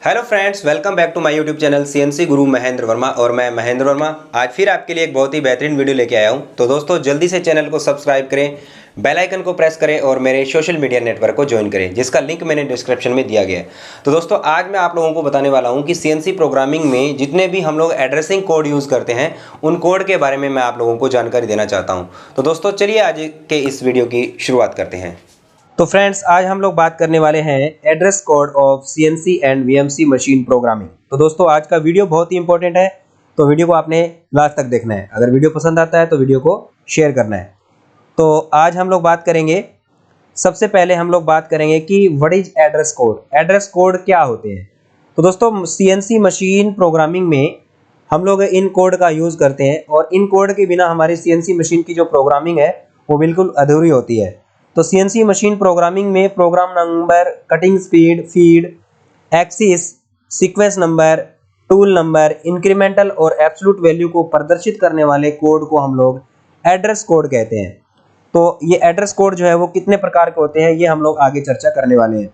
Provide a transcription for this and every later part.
Hello friends, welcome back to my YouTube channel CNC Guru Mahendra Verma. और मैं महेंद्र वर्मा आज फिर आपके लिए एक बहुत ही बेहतरीन वीडियो लेके आया हूं। तो दोस्तों जल्दी से चैनल को सब्सक्राइब करें, बेल आइकन को प्रेस करें और मेरे सोशल मीडिया नेटवर्क को ज्वाइन करें, जिसका लिंक मैंने डिस्क्रिप्शन में दिया गया है। तो दोस्तों आज मैं आप लोगों को बताने वाला हूँ कि सीएनसी प्रोग्रामिंग में जितने भी हम लोग एड्रेसिंग कोड यूज़ करते हैं उन कोड के बारे में मैं आप लोगों को जानकारी देना चाहता हूँ। तो दोस्तों चलिए आज के इस वीडियो की शुरुआत करते हैं। तो फ्रेंड्स आज हम लोग बात करने वाले हैं address code of CNC and VMC machine programming. तो दोस्तों आज का वीडियो बहुत ही इंपॉर्टेंट है, तो वीडियो को आपने लास्ट तक देखना है। अगर वीडियो पसंद आता है तो वीडियो को शेयर करना है। तो आज हम लोग बात करेंगे, सबसे पहले हम लोग बात करेंगे कि what is address code. Address code क्या होते हैं। तो दोस्तों सीएनसी मशीन प्रोग्रामिंग में हम लोग इन कोड का यूज़ करते हैं और इन कोड के बिना हमारी सीएनसी मशीन की जो प्रोग्रामिंग है वो बिल्कुल अधूरी होती है। तो सीएनसी मशीन प्रोग्रामिंग में program number, cutting speed, feed, axis, sequence number, tool number, incremental और एब्सोल्यूट वैल्यू को प्रदर्शित करने वाले कोड को हम लोग एड्रेस कोड कहते हैं। तो ये एड्रेस कोड जो है वो कितने प्रकार के होते हैं ये हम लोग आगे चर्चा करने वाले हैं।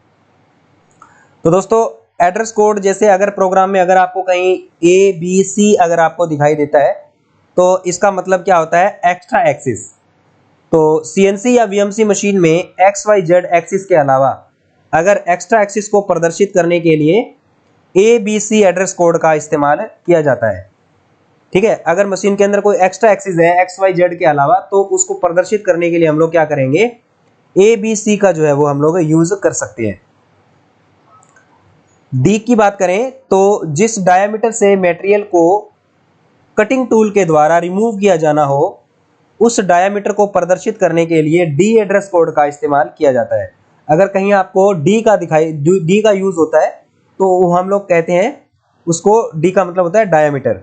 तो दोस्तों एड्रेस कोड जैसे अगर प्रोग्राम में अगर आपको कहीं ABC अगर आपको दिखाई देता है तो इसका मतलब क्या होता है, एक्स्ट्रा एक्सिस। तो सीएनसी या वीएमसी मशीन में XYZ एक्सिस के अलावा अगर एक्स्ट्रा एक्सिस को प्रदर्शित करने के लिए ABC एड्रेस कोड का इस्तेमाल किया जाता है। ठीक है, अगर मशीन के अंदर कोई एक्स्ट्रा एक्सिस है XYZ के अलावा तो उसको प्रदर्शित करने के लिए हम लोग क्या करेंगे, ABC का जो है वो हम लोग यूज कर सकते हैं। डी की बात करें तो जिस डायमीटर से मटेरियल को कटिंग टूल के द्वारा रिमूव किया जाना हो उस डायमीटर को प्रदर्शित करने के लिए डी एड्रेस कोड का इस्तेमाल किया जाता है। अगर कहीं आपको डी का यूज होता है तो हम लोग कहते हैं उसको, डी का मतलब होता है डायमीटर।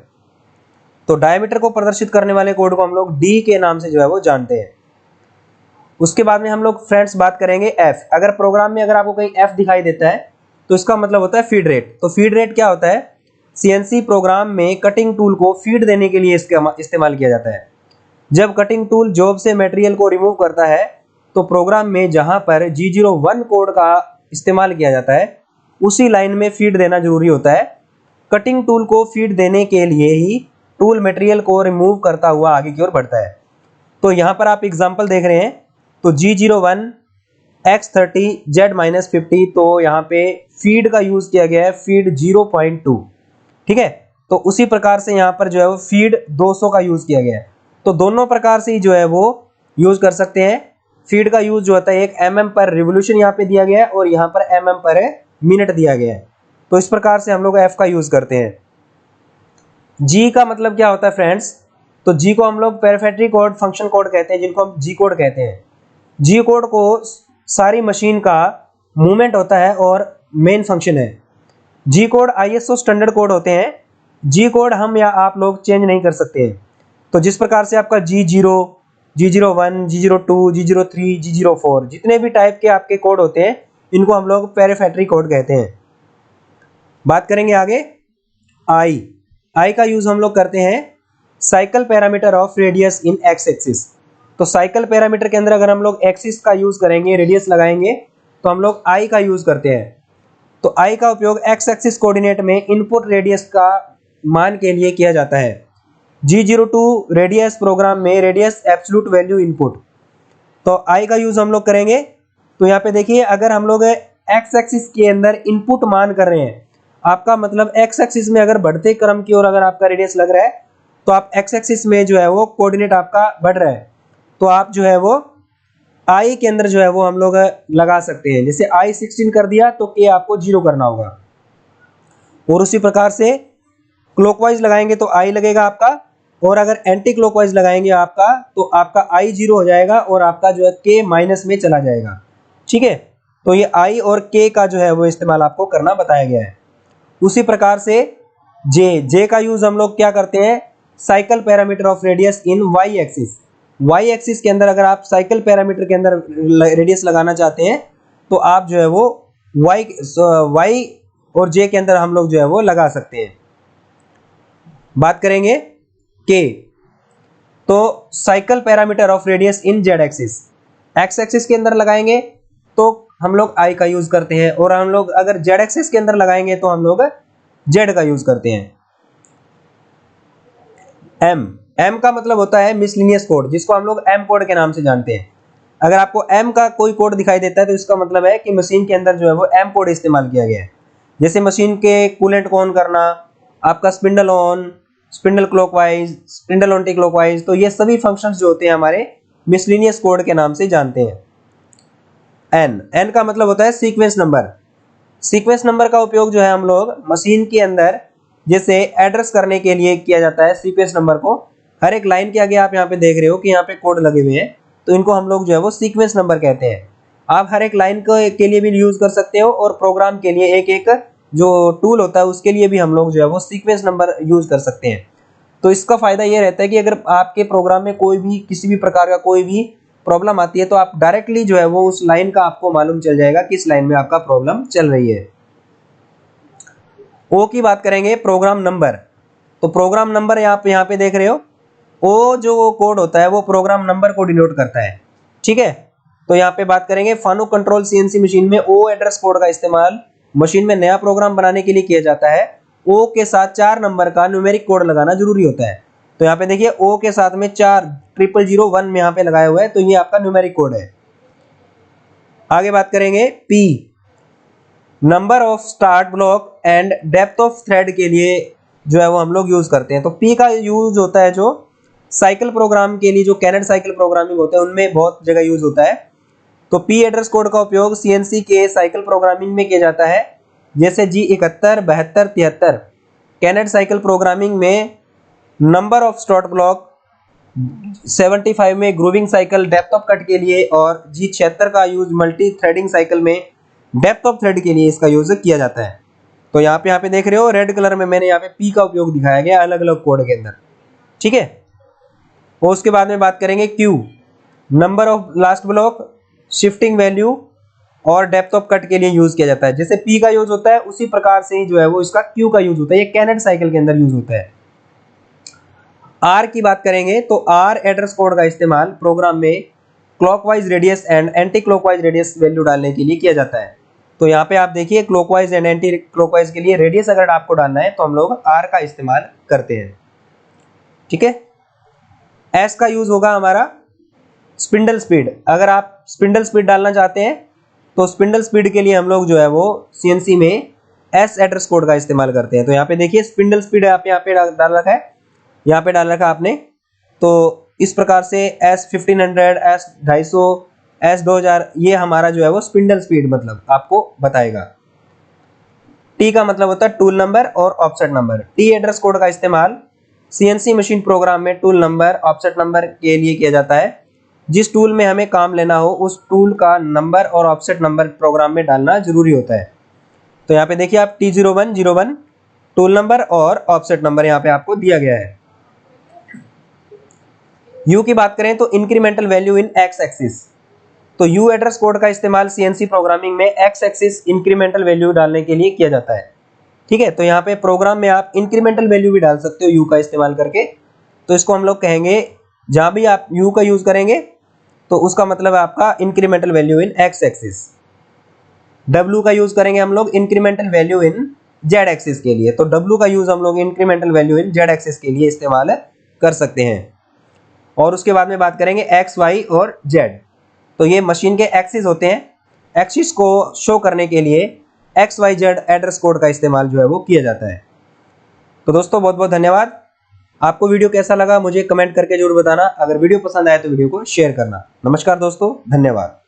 तो डायमीटर को प्रदर्शित करने वाले कोड को हम लोग डी के नाम से जो है वो जानते हैं। उसके बाद में हम लोग फ्रेंड्स बात करेंगे एफ। अगर प्रोग्राम में अगर आपको कहीं एफ दिखाई देता है तो इसका मतलब होता है फीड रेट। तो फीड रेट क्या होता है, सीएनसी प्रोग्राम में कटिंग टूल को फीड देने के लिए इसका इस्तेमाल किया जाता है। जब कटिंग टूल जॉब से मटेरियल को रिमूव करता है तो प्रोग्राम में जहां पर G01 कोड का इस्तेमाल किया जाता है उसी लाइन में फीड देना जरूरी होता है। कटिंग टूल को फीड देने के लिए ही टूल मटेरियल को रिमूव करता हुआ आगे की ओर बढ़ता है। तो यहाँ पर आप एग्जांपल देख रहे हैं, तो G01 X30 Z-50, तो यहाँ पे फीड का यूज किया गया है फीड 0.2। ठीक है, तो उसी प्रकार से यहाँ पर जो है वो फीड 200 का यूज किया गया है। तो दोनों प्रकार से ही जो है वो यूज कर सकते हैं। फीड का यूज जो होता है एक mm पर रिवोल्यूशन यहाँ पे दिया गया है और यहाँ पर mm पर मिनट दिया गया है। तो इस प्रकार से हम लोग f का यूज करते हैं। g का मतलब क्या होता है फ्रेंड्स, तो g को हम लोग पेरिफेररी कोड, फंक्शन कोड कहते हैं, जिनको हम g कोड कहते हैं। g कोड को सारी मशीन का मूवमेंट होता है और मेन फंक्शन है। g code ISO standard code होते हैं। g कोड हम या आप लोग चेंज नहीं कर सकते हैं। तो जिस प्रकार से आपका G0, G01, G02, G03, G04 जितने भी टाइप के आपके कोड होते हैं इनको हम लोग पेरिफेररी कोड कहते हैं। बात करेंगे आगे I का यूज हम लोग करते हैं cycle parameter of radius in x axis. तो साइकिल पैरामीटर के अंदर अगर हम लोग एक्सिस का यूज करेंगे, रेडियस लगाएंगे, तो हम लोग I का यूज करते हैं। तो I का उपयोग एक्स एक्सिस कोऑर्डिनेट में इनपुट रेडियस का मान के लिए किया जाता है। G02 रेडियस प्रोग्राम में रेडियस एब्सोल्यूट वैल्यू इनपुट। तो I का यूज हम लोग करेंगे। तो यहाँ पे देखिए अगर हम लोग एक्स एक्सिस के अंदर इनपुट मान कर रहे हैं, आपका मतलब एक्स एक्सिस में अगर बढ़ते क्रम की ओर अगर आपका रेडियस लग रहा है तो आप एक्स एक्सिस में जो है वो कोऑर्डिनेट आपका बढ़ रहा है, तो आप जो है वो I के अंदर जो है वो हम लोग लगा सकते हैं। जैसे I 16 कर दिया तो K आपको 0 करना होगा, और उसी प्रकार से क्लॉकवाइज लगाएंगे तो I लगेगा आपका, और अगर एंटी क्लॉकवाइज लगाएंगे आपका तो आपका I 0 हो जाएगा और आपका जो है K माइनस में चला जाएगा। ठीक है, तो ये I और K का जो है वो इस्तेमाल आपको करना बताया गया है। उसी प्रकार से J का यूज हम लोग क्या करते हैं, cycle parameter of radius in Y axis. Y axis के अंदर अगर आप साइकिल पैरामीटर के अंदर रेडियस लगाना चाहते हैं तो आप जो है वो Y और J के अंदर हम लोग जो है वो लगा सकते हैं। बात करेंगे K, तो cycle parameter of radius in Z axis. X axis के अंदर लगाएंगे तो हम लोग आई का यूज करते हैं, और हम लोग अगर जेड एक्सिस के अंदर लगाएंगे तो हम लोग जेड का यूज करते हैं। एम का मतलब होता है मिसलिनियस कोड, जिसको हम लोग एम कोड के नाम से जानते हैं। अगर आपको एम का कोई कोड दिखाई देता है तो इसका मतलब है कि मशीन के अंदर जो है वो एम कोड इस्तेमाल किया गया है। जैसे मशीन के कूलेंट को ऑन करना, आपका spindle on, spindle clockwise, spindle anti clockwise, तो ये सभी फंक्शंस जो होते हैं हमारे मिसलिनियस कोड के नाम से जानते हैं। एन का मतलब होता है सीक्वेंस नंबर। सीक्वेंस नंबर का उपयोग जो है हम लोग मशीन के अंदर जैसे एड्रेस करने के लिए किया जाता है। सीक्वेंस नंबर को हर एक लाइन के आगे आप यहाँ पे देख रहे हो कि यहाँ पे कोड लगे हुए हैं, तो इनको हम लोग जो है वो सीक्वेंस नंबर कहते हैं। आप हर एक लाइन के लिए भी यूज कर सकते हो, और प्रोग्राम के लिए एक एक जो टूल होता है उसके लिए भी हम लोग जो है वो सीक्वेंस नंबर यूज कर सकते हैं। तो इसका फायदा ये रहता है कि अगर आपके प्रोग्राम में कोई भी किसी भी प्रकार का कोई भी प्रॉब्लम आती है तो आप डायरेक्टली जो है वो उस लाइन का आपको मालूम चल जाएगा किस लाइन में आपका प्रॉब्लम चल रही है। ओ की बात करेंगे, प्रोग्राम नंबर। तो प्रोग्राम नंबर यहाँ पे देख रहे हो, ओ जो कोड होता है वो प्रोग्राम नंबर को डिनोट करता है। ठीक है, तो यहाँ पे बात करेंगे फानुक कंट्रोल सीएनसी मशीन में ओ एड्रेस कोड का इस्तेमाल मशीन में नया प्रोग्राम बनाने के लिए किया जाता है। ओ के साथ 4 नंबर का न्यूमेरिक कोड लगाना जरूरी होता है। तो यहाँ पे देखिए ओ के साथ में 40001 में यहाँ पे लगाया हुआ है, तो ये आपका न्यूमेरिक कोड है। आगे बात करेंगे P, number of start block and depth of thread के लिए जो है वो हम लोग यूज करते हैं। तो पी का यूज होता है जो साइकिल प्रोग्राम के लिए, जो कैनेड साइकिल प्रोग्रामिंग होते हैं उनमें बहुत जगह यूज होता है। तो पी एड्रेस कोड का उपयोग सीएनसी के साइकिल प्रोग्रामिंग में किया जाता है, जैसे G71, 72, 73। कैनेड साइकिल प्रोग्रामिंग में नंबर ऑफ स्टार्ट ब्लॉक 75 में grooving cycle depth of cut के लिए, और G76 का यूज मल्टी थ्रेडिंग साइकिल में डेप्थ ऑफ थ्रेड के लिए इसका यूज किया जाता है। तो यहाँ पे देख रहे हो रेड कलर में मैंने यहाँ पे पी का उपयोग दिखाया गया अलग अलग कोड के अंदर। ठीक है, और उसके बाद में बात करेंगे Q, number of last block, shifting value और डेप्थ ऑफ कट के लिए यूज किया जाता है। जैसे पी का यूज होता है उसी प्रकार से ही जो है वो इसका क्यू का यूज होता है, ये कैनेड साइकिल के अंदर यूज होता है। आर की बात करेंगे तो आर एड्रेस कोड का इस्तेमाल प्रोग्राम में clockwise radius and anti clockwise radius value डालने के लिए किया जाता है। तो यहाँ पे आप देखिए क्लॉकवाइज एंड एंटी क्लॉकवाइज के लिए रेडियस अगर आपको डालना है तो हम लोग आर का इस्तेमाल करते हैं। ठीक है, एस का यूज होगा हमारा स्पिंडल स्पीड। अगर आप स्पिंडल स्पीड डालना चाहते हैं तो स्पिंडल स्पीड के लिए हम लोग जो है वो सीएनसी में एस एड्रेस कोड का इस्तेमाल करते हैं। तो यहाँ पे देखिए स्पिंडल स्पीड आप यहाँ पे डाल रखा है, यहाँ पे डाल रखा आपने। तो इस प्रकार से S1500, S250, S2000 ये हमारा जो है वो स्पिंडल स्पीड मतलब आपको बताएगा। टी का मतलब होता है टूल नंबर और offset number. T address code का इस्तेमाल सीएनसी मशीन प्रोग्राम में टूल नंबर, ऑफसेट नंबर के लिए किया जाता है। जिस टूल में हमें काम लेना हो उस टूल का नंबर और ऑफसेट नंबर प्रोग्राम में डालना जरूरी होता है। तो यहाँ पे देखिए आप T0101 टूल नंबर और ऑफसेट नंबर यहाँ पे आपको दिया गया है। यू की बात करें तो incremental value in x axis. तो यू एड्रेस कोड का इस्तेमाल सीएनसी प्रोग्रामिंग में एक्स एक्सिस इंक्रीमेंटल वैल्यू डालने के लिए किया जाता है। ठीक है, तो यहाँ पे प्रोग्राम में आप इंक्रीमेंटल वैल्यू भी डाल सकते हो यू का इस्तेमाल करके। तो इसको हम लोग कहेंगे जहां भी आप यू का यूज करेंगे तो उसका मतलब है आपका incremental value in x axis. W का यूज करेंगे हम लोग incremental value in Z axis के लिए। तो डब्ल्यू का यूज हम लोग incremental value in Z axis के लिए इस्तेमाल कर सकते हैं। और उसके बाद में बात करेंगे एक्स, वाई और जेड। तो ये मशीन के एक्सिस होते हैं। एक्सिस को शो करने के लिए X, Y, Z address code का इस्तेमाल जो है वो किया जाता है। तो दोस्तों बहुत बहुत धन्यवाद। आपको वीडियो कैसा लगा मुझे कमेंट करके जरूर बताना। अगर वीडियो पसंद आए तो वीडियो को शेयर करना। नमस्कार दोस्तों, धन्यवाद।